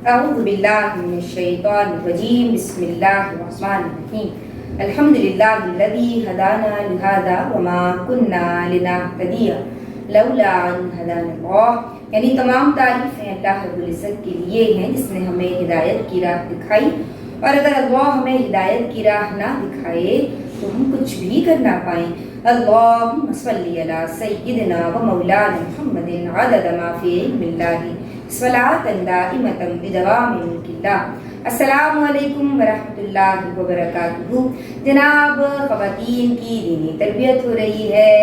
اعوذ باللہ من الشیطان الرجیم بسم اللہ الرحمن الرحیم الحمدللہ الذی ہدانا لہذا وما کننا لنہتدی لولا ان ہدانا اللہ، یعنی تمام تعریفیں اللہ رب العزت کے لیے ہیں جس نے ہمیں ہدایت کی راہ دکھائی، اور اگر اللہ ہمیں ہدایت کی راہ نہ دکھائے تو ہم کچھ بھی کر نہ پائیں۔ اللہم صلی علی سیدنا و مولانا محمد عدد ما فی علم اللہ صلاۃ دائمۃ بدوام ملک اللہ۔ السلام علیکم ورحمۃ اللہ وبرکاتہ۔ جناب، خواتین کی دینی تربیت ہو رہی ہے،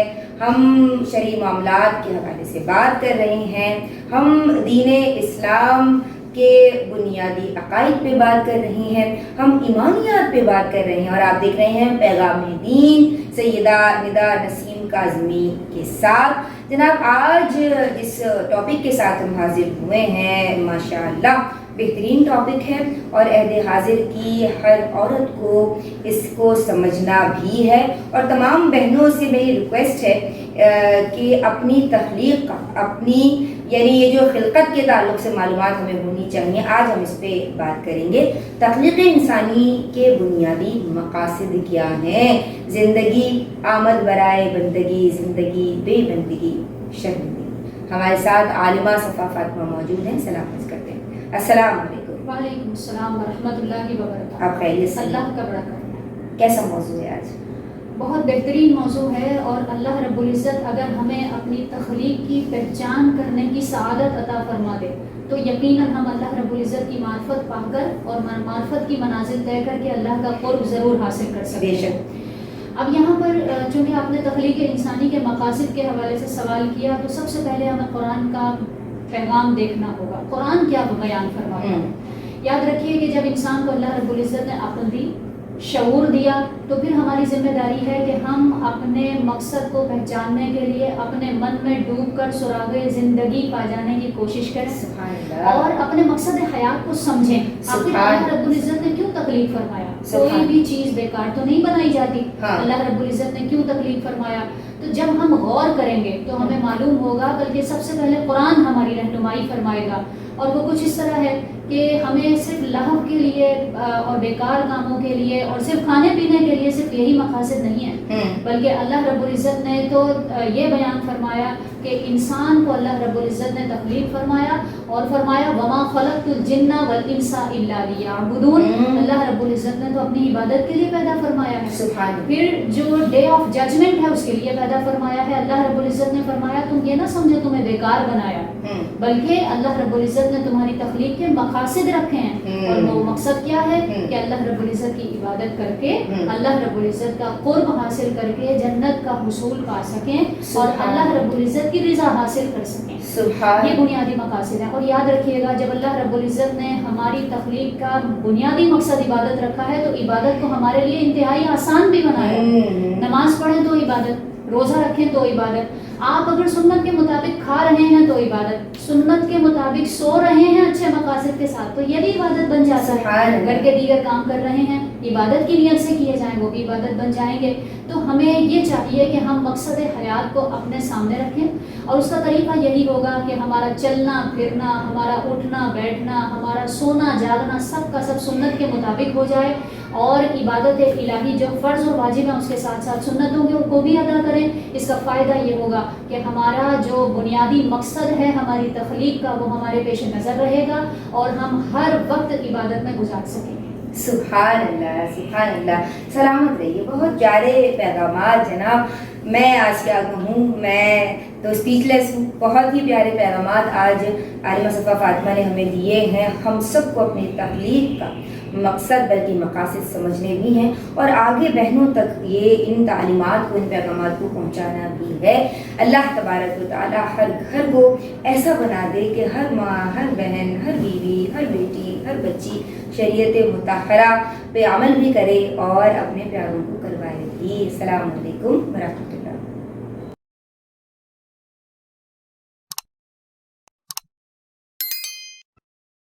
ہم شرعی معاملات کے حوالے سے بات کر رہے ہیں، ہم دین اسلام کے بنیادی عقائد پہ بات کر رہے ہیں، ہم ایمانیات پہ بات کر رہے ہیں، اور آپ دیکھ رہے ہیں پیغام دین سیدہ ندا نسیم کاظمی کے ساتھ۔ جناب، آج جس ٹاپک کے ساتھ ہم حاضر ہوئے ہیں ماشاءاللہ بہترین ٹاپک ہے، اور عہد حاضر کی ہر عورت کو اس کو سمجھنا بھی ہے، اور تمام بہنوں سے میری ریکویسٹ ہے کہ اپنی تخلیق کا، اپنی یعنی یہ جو خلقت کے تعلق سے معلومات ہمیں ہونی چاہیے۔ آج ہم اس پہ بات کریں گے، تخلیق انسانی کے بنیادی مقاصد کیا ہیں، زندگی آمد برائے بندگی، زندگی بے بندگی شرمندگی۔ ہمارے ساتھ عالمہ صفا فاطمہ موجود ہیں، سلام عرض کرتے ہیں۔ السلام علیکم۔ وعلیکم السلام ورحمۃ اللہ وبرکاتہ۔ آپ خیریت سے؟ اللہ کا بڑا کرم ہے۔ کیسا موضوع ہے آج؟ بہت بہترین موضوع ہے، اور اللہ رب العزت اگر ہمیں اپنی تخلیق کی پہچان کرنے کی سعادت عطا فرما دے تو یقیناً ہم اللہ رب العزت کی معرفت پا کر اور معرفت کی منازل طے کر کے اللہ کا قرب ضرور حاصل کر سکتے ہیں۔ اب یہاں پر چونکہ آپ نے تخلیق انسانی کے مقاصد کے حوالے سے سوال کیا، تو سب سے پہلے ہمیں قرآن کا پیغام دیکھنا ہوگا، قرآن کیا بیان فرماتا ہے۔ یاد رکھیے کہ جب انسان کو اللہ رب العزت نے عقل دی، شعور دیا، تو پھر ہماری ذمہ داری ہے کہ ہم اپنے مقصد کو پہچاننے کے لیے اپنے من میں ڈوب کر سراغ زندگی پا جانے کی کوشش کریں اور اپنے مقصد حیات کو سمجھیں۔ آخر اللہ رب العزت نے کیوں تخلیق فرمایا؟ کوئی بھی چیز بیکار تو نہیں بنائی جاتی۔ اللہ رب العزت نے کیوں تخلیق فرمایا؟ تو جب ہم غور کریں گے تو ہمیں معلوم ہوگا، بلکہ سب سے پہلے قرآن ہماری رہنمائی فرمائے گا، اور وہ کچھ اس طرح ہے کہ ہمیں صرف لہو کے لیے اور بیکار کاموں کے لیے اور صرف کھانے پینے کے لیے صرف یہی مقاصد نہیں ہے، بلکہ اللہ رب العزت نے تو یہ بیان فرمایا کہ انسان کو اللہ رب العزت نے تخلیق فرمایا اور فرمایا وما خلقت الجن والانس الا لیعبدون۔ اللہ رب العزت نے تو اپنی عبادت کے لیے پیدا فرمایا ہے، پھر جو ڈے آف ججمنٹ ہے اس کے لیے پیدا فرمایا ہے۔ اللہ رب العزت نے فرمایا تم یہ نہ سمجھو تمہیں بیکار بنایا، بلکہ اللہ رب العزت نے تمہاری تخلیق کے مقاصد رکھے ہیں، اور وہ مقصد کیا ہے کہ اللہ رب العزت کی عبادت کر کے اللہ رب العزت کا قرب حاصل کر کے جنت کا حصول پا سکیں اور اللہ رب العزت کی رضا حاصل کر سکیں۔ یہ بنیادی مقاصد ہیں، اور یاد رکھیے گا جب اللہ رب العزت نے ہماری تخلیق کا بنیادی مقصد عبادت رکھا ہے تو عبادت کو ہمارے لیے انتہائی آسان بھی بنایا ہے۔ نماز پڑھیں تو عبادت، روزہ رکھیں تو عبادت، آپ اگر سنت کے مطابق کھا رہے ہیں تو عبادت، سنت کے مطابق سو رہے ہیں اچھے مقاصد کے ساتھ تو یہ بھی عبادت بن جاتا ہے۔ گھر کے دیگر کام کر رہے ہیں، عبادت کی نیت سے کیے جائیں وہ بھی عبادت بن جائیں گے۔ تو ہمیں یہ چاہیے کہ ہم مقصد حیات کو اپنے سامنے رکھیں، اور اس کا طریقہ یہی ہوگا کہ ہمارا چلنا پھرنا، ہمارا اٹھنا بیٹھنا، ہمارا سونا جاگنا سب کا سب سنت کے مطابق ہو جائے، اور عبادت الہی جو فرض اور واجب ہیں اس کے ساتھ ساتھ سنتوں کو بھی ادا کریں۔ اس کا فائدہ یہ ہوگا کہ ہمارا جو بنیادی مقصد ہے ہماری تخلیق کا وہ ہمارے پیش نظر رہے گا، اور ہم ہر وقت عبادت میں گزار سکیں گے۔ سبحان اللہ، سبحان اللہ، سلامت رہیے۔ بہت پیارے پیغامات جناب، میں آج کیا کہوں، میں تو اسپیچ لیس ہوں۔ بہت ہی پیارے پیغامات آج عالمہ صفا فاطمہ نے ہمیں دیے ہیں۔ ہم سب کو اپنی تخلیق کا مقصد بلکہ مقاصد سمجھنے بھی ہیں، اور آگے بہنوں تک یہ ان تعلیمات کو، ان پیغامات کو پہنچانا بھی ہے۔ اللہ تبارک و تعالی ہر گھر کو ایسا بنا دے کہ ہر ماں، ہر بہن، ہر بیوی، ہر بیٹی، ہر بچی شریعت مطہرہ پہ عمل بھی کرے اور اپنے پیاروں کو کروائے بھی۔ السلام علیکم ورحمۃ اللہ۔